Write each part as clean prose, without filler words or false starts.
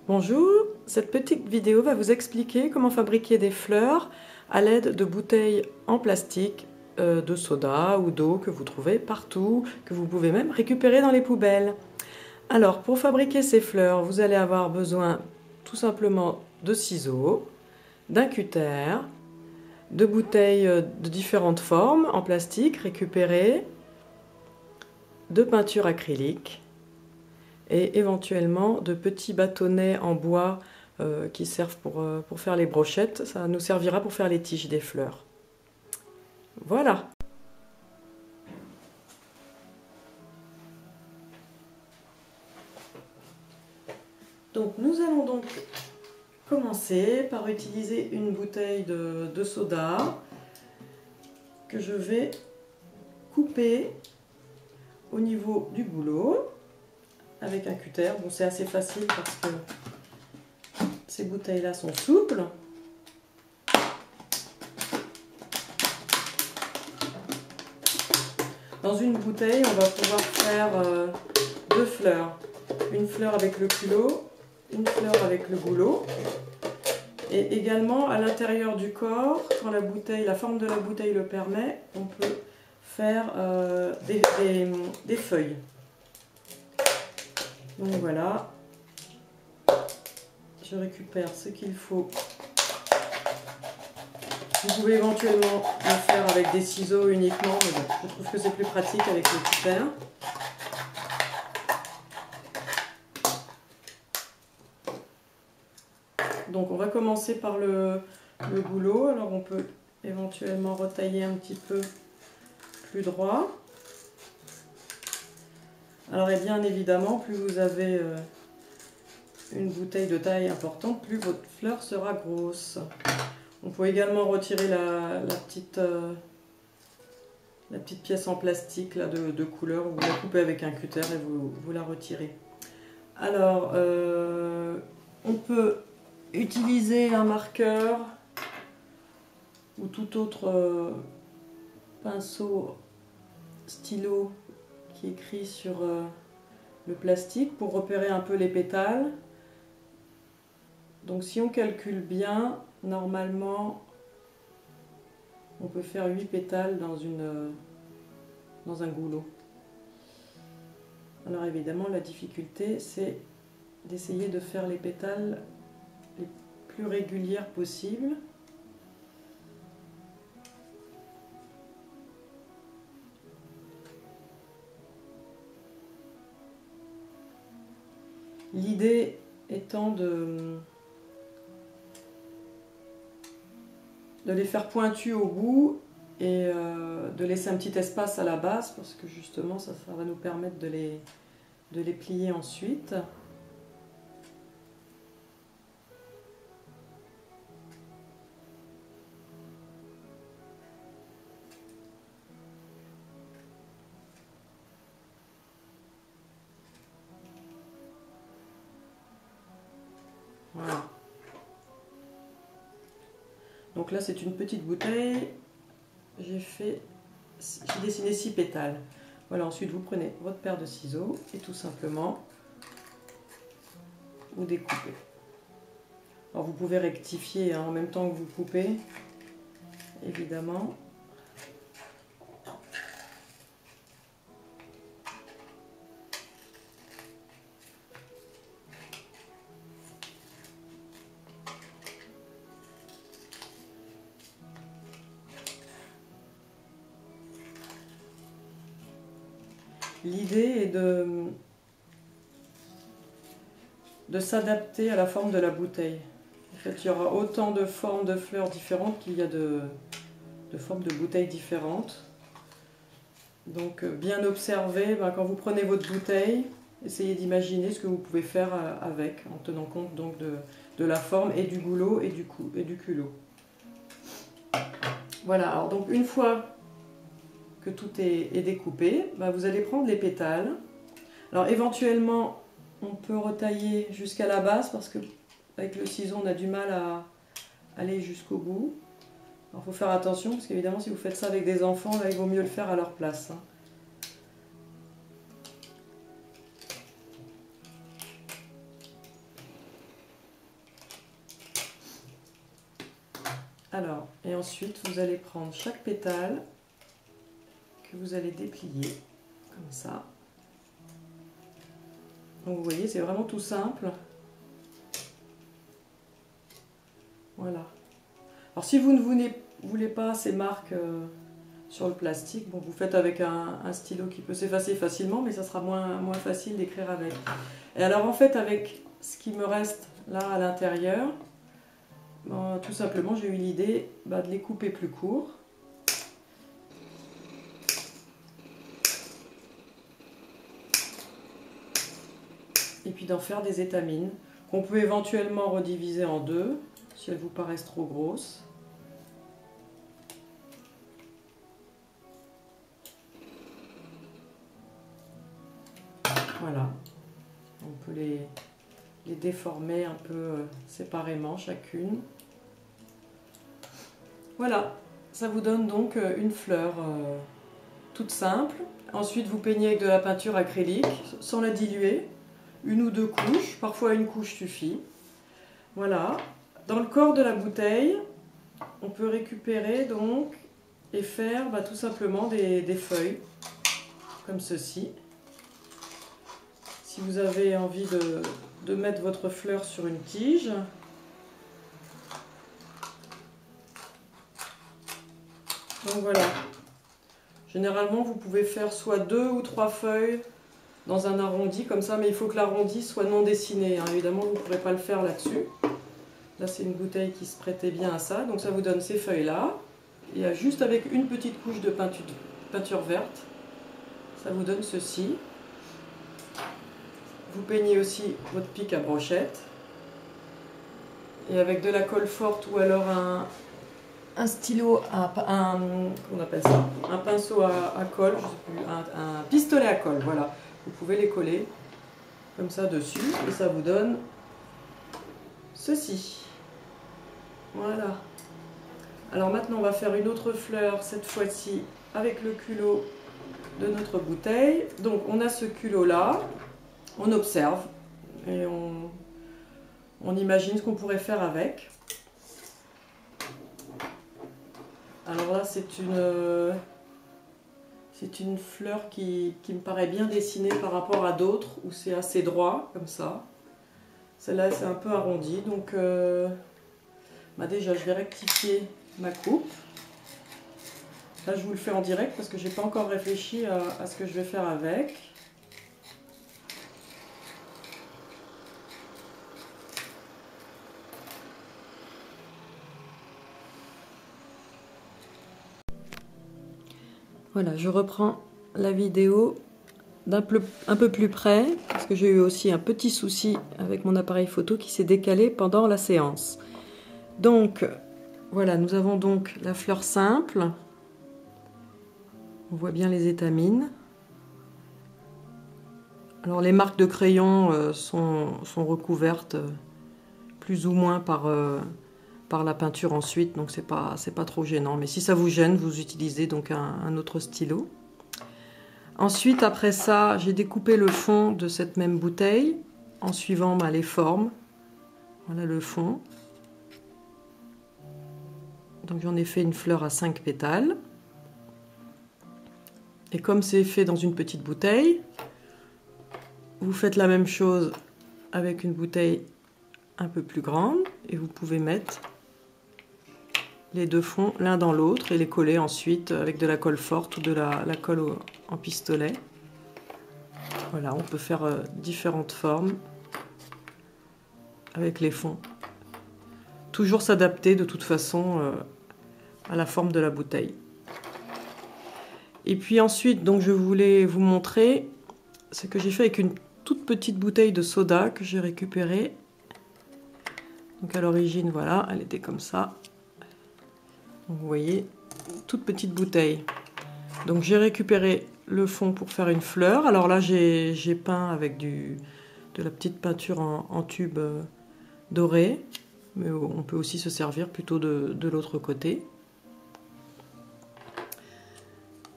Bonjour, cette petite vidéo va vous expliquer comment fabriquer des fleurs à l'aide de bouteilles en plastique de soda ou d'eau que vous trouvez partout, que vous pouvez même récupérer dans les poubelles. Alors pour fabriquer ces fleurs, vous allez avoir besoin tout simplement de ciseaux, d'un cutter, de bouteilles de différentes formes en plastique récupérées, de peinture acrylique et éventuellement de petits bâtonnets en bois qui servent pour faire les brochettes. Ça nous servira pour faire les tiges des fleurs. Voilà. Donc nous allons donc commencer par utiliser une bouteille de soda que je vais couper au niveau du goulot avec un cutter. Bon, c'est assez facile parce que ces bouteilles-là sont souples. Dans une bouteille, on va pouvoir faire deux fleurs. Une fleur avec le culot, une fleur avec le goulot. Et également, à l'intérieur du corps, quand la forme de la bouteille le permet, on peut faire des feuilles. Donc voilà, je récupère ce qu'il faut. Vous pouvez éventuellement le faire avec des ciseaux uniquement, mais bon, je trouve que c'est plus pratique avec le cutter. Donc on va commencer par le goulot. Alors on peut éventuellement retailler un petit peu plus droit. Alors et bien évidemment, plus vous avez une bouteille de taille importante, plus votre fleur sera grosse. On peut également retirer la petite pièce en plastique là, de couleur. Vous la coupez avec un cutter et vous la retirez. Alors, on peut utiliser un marqueur ou tout autre pinceau, stylo qui écrit sur le plastique pour repérer un peu les pétales. Donc si on calcule bien, normalement on peut faire 8 pétales dans un goulot. Alors évidemment la difficulté c'est d'essayer de faire les pétales les plus régulières possibles. L'idée étant de les faire pointus au bout et de laisser un petit espace à la base parce que justement ça va nous permettre de les plier ensuite. Voilà. Donc là c'est une petite bouteille, j'ai dessiné 6 pétales. Voilà, ensuite vous prenez votre paire de ciseaux et tout simplement vous découpez. Alors vous pouvez rectifier en même temps que vous coupez, évidemment. L'idée est de s'adapter à la forme de la bouteille. En fait, il y aura autant de formes de fleurs différentes qu'il y a de formes de bouteilles différentes. Donc bien observer, quand vous prenez votre bouteille, essayez d'imaginer ce que vous pouvez faire avec, en tenant compte donc de la forme et du goulot et du culot. Voilà, alors donc une fois que tout est découpé, vous allez prendre les pétales. Alors éventuellement, on peut retailler jusqu'à la base parce que avec le ciseau, on a du mal à aller jusqu'au bout. Alors il faut faire attention parce qu'évidemment, si vous faites ça avec des enfants, là, il vaut mieux le faire à leur place. Alors, et ensuite vous allez prendre chaque pétale que vous allez déplier comme ça. Donc vous voyez, c'est vraiment tout simple. Voilà. Alors si vous ne voulez pas ces marques sur le plastique, bon, vous faites avec un stylo qui peut s'effacer facilement, mais ça sera moins facile d'écrire avec. Et alors en fait, avec ce qui me reste là à l'intérieur, tout simplement j'ai eu l'idée de les couper plus courts. Et puis d'en faire des étamines qu'on peut éventuellement rediviser en deux si elles vous paraissent trop grosses. Voilà, on peut les déformer un peu séparément chacune. Voilà, ça vous donne donc une fleur toute simple. Ensuite vous peignez avec de la peinture acrylique sans la diluer, une ou deux couches, parfois une couche suffit. Voilà, dans le corps de la bouteille, on peut récupérer donc et faire tout simplement des feuilles comme ceci. Si vous avez envie de mettre votre fleur sur une tige, donc voilà. Généralement, vous pouvez faire soit 2 ou 3 feuilles dans un arrondi comme ça, mais il faut que l'arrondi soit non dessiné. Hein. Évidemment, vous ne pourrez pas le faire là-dessus. Là, c'est une bouteille qui se prêtait bien à ça. Donc ça vous donne ces feuilles-là. Et juste avec une petite couche de peinture verte, ça vous donne ceci. Vous peignez aussi votre pic à brochette. Et avec de la colle forte ou alors un stylo, on appelle ça, un pinceau à colle, je sais plus, un pistolet à colle, voilà. Vous pouvez les coller comme ça dessus et ça vous donne ceci. Voilà. Alors maintenant on va faire une autre fleur, cette fois-ci avec le culot de notre bouteille. Donc on a ce culot là, on observe et on imagine ce qu'on pourrait faire avec. Alors là c'est une fleur qui me paraît bien dessinée par rapport à d'autres où c'est assez droit comme ça. Celle-là c'est un peu arrondi, donc déjà je vais rectifier ma coupe. Là je vous le fais en direct parce que j'ai pas encore réfléchi à ce que je vais faire avec. Voilà, je reprends la vidéo un peu plus près parce que j'ai eu aussi un petit souci avec mon appareil photo qui s'est décalé pendant la séance. Donc voilà, nous avons donc la fleur simple. On voit bien les étamines. Alors les marques de crayon sont recouvertes plus ou moins par la peinture ensuite, donc c'est pas trop gênant. Mais si ça vous gêne, vous utilisez donc un autre stylo. Ensuite, après ça, j'ai découpé le fond de cette même bouteille en suivant les formes. Voilà le fond. Donc j'en ai fait une fleur à 5 pétales. Et comme c'est fait dans une petite bouteille, vous faites la même chose avec une bouteille un peu plus grande et vous pouvez mettre les deux fonds l'un dans l'autre et les coller ensuite avec de la colle forte ou de la colle en pistolet. Voilà, on peut faire différentes formes avec les fonds. Toujours s'adapter de toute façon à la forme de la bouteille. Et puis ensuite, donc je voulais vous montrer ce que j'ai fait avec une toute petite bouteille de soda que j'ai récupérée. Donc à l'origine, voilà, elle était comme ça. Vous voyez, toute petite bouteille. Donc j'ai récupéré le fond pour faire une fleur. Alors là, j'ai peint avec de la petite peinture en tube doré. Mais on peut aussi se servir plutôt de l'autre côté.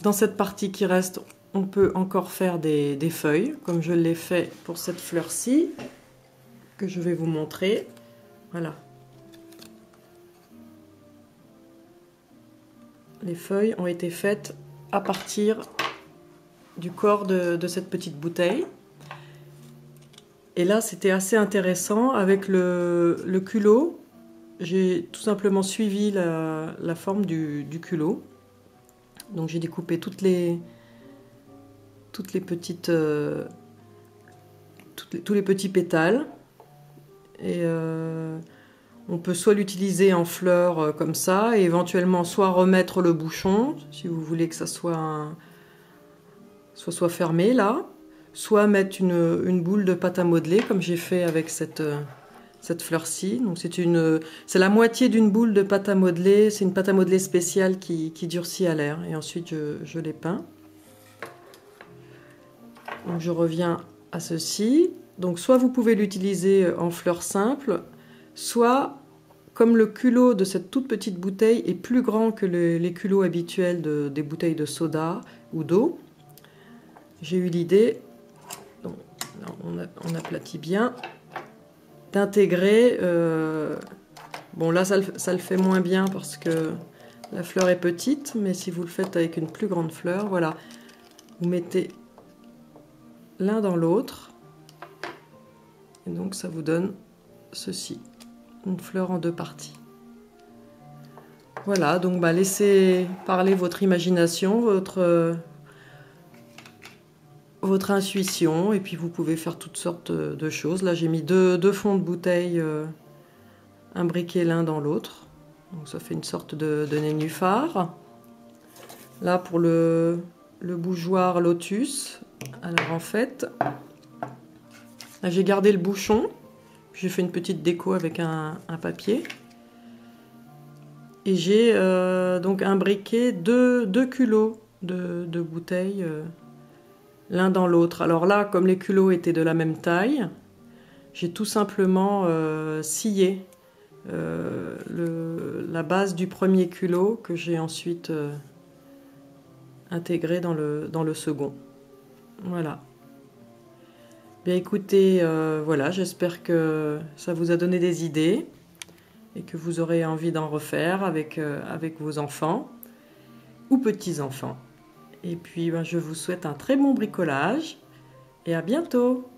Dans cette partie qui reste, on peut encore faire des feuilles, comme je l'ai fait pour cette fleur-ci, que je vais vous montrer. Voilà. Les feuilles ont été faites à partir du corps de cette petite bouteille. Et là, c'était assez intéressant. Avec le culot, j'ai tout simplement suivi la forme du culot. Donc j'ai découpé toutes les petites... tous les petits pétales. Et on peut soit l'utiliser en fleurs comme ça, et éventuellement soit remettre le bouchon, si vous voulez que ça soit fermé là, soit mettre une boule de pâte à modeler, comme j'ai fait avec cette fleur-ci. Donc c'est la moitié d'une boule de pâte à modeler, c'est une pâte à modeler spéciale qui durcit à l'air, et ensuite je les peins. Donc je reviens à ceci. Donc soit vous pouvez l'utiliser en fleurs simples, soit comme le culot de cette toute petite bouteille est plus grand que les culots habituels des bouteilles de soda ou d'eau, j'ai eu l'idée, on aplatit bien, d'intégrer, bon là ça le fait moins bien parce que la fleur est petite, mais si vous le faites avec une plus grande fleur, voilà, vous mettez l'un dans l'autre, et donc ça vous donne ceci, une fleur en deux parties. Voilà, donc laissez parler votre imagination, votre intuition, et puis vous pouvez faire toutes sortes de choses. Là j'ai mis deux fonds de bouteille imbriqués l'un dans l'autre, donc ça fait une sorte de nénuphar. Là pour le bougeoir lotus, alors en fait, là j'ai gardé le bouchon, j'ai fait une petite déco avec un papier, et j'ai donc imbriqué deux culots de bouteilles l'un dans l'autre. Alors là, comme les culots étaient de la même taille, j'ai tout simplement scié la base du premier culot que j'ai ensuite intégré dans le second. Voilà. Bien écoutez, voilà, j'espère que ça vous a donné des idées et que vous aurez envie d'en refaire avec vos enfants ou petits-enfants. Et puis je vous souhaite un très bon bricolage et à bientôt!